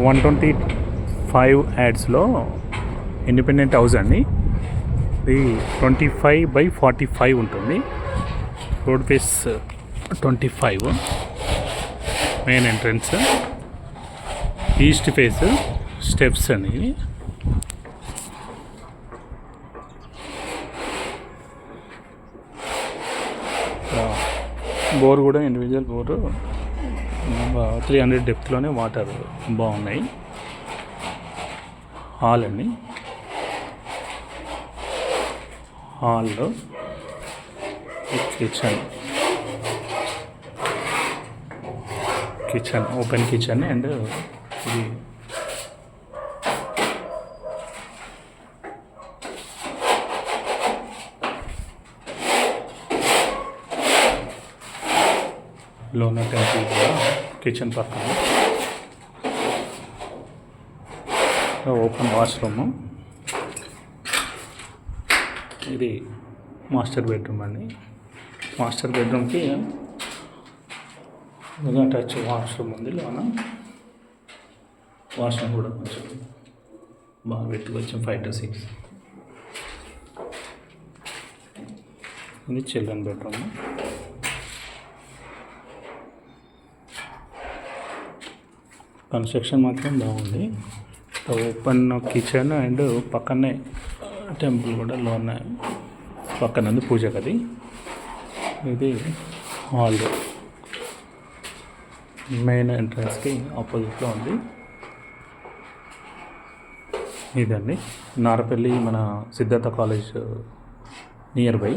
125 యాడ్స్లో independent house అండి. ఇది 25/45 ఉంటుంది. Road face 25, main entrance, east face, steps అండి. బోర్ కూడా ఇండివిజువల్ బోరు 300 డెప్త్లోనే వాటర్ బాగున్నాయి. హాల్ అండి. హాల్లో కిచెన్ ఓపెన్ కిచెన్ అండ్ ఇది లోన టెంపుల్ కూడా కిచెన్ పక్కన. Open washroom. ఇది మాస్టర్ బెడ్రూమ్ అండి. మాస్టర్ బెడ్రూమ్కి అటాచ్ వాష్రూమ్ ఉంది. లోన వాష్రూమ్ కూడా కొంచెం బాగా పెట్టుకొచ్చాం 5 to 6. ఇది చిల్డ్రన్ బెడ్రూమ్. కన్స్ట్రక్షన్ మాత్రం బాగుంది. ఓపెన్ కిచెన్ అండ్ పక్కనే టెంపుల్ కూడా లోన పక్కన ఉంది పూజ గది. ఇది హాల్ మెయిన్ ఎంట్రన్స్కి ఆపోజిట్లో ఉంది. ఇదండి నారపల్లి మన సిద్ధార్థ కాలేజ్ నియర్ బై.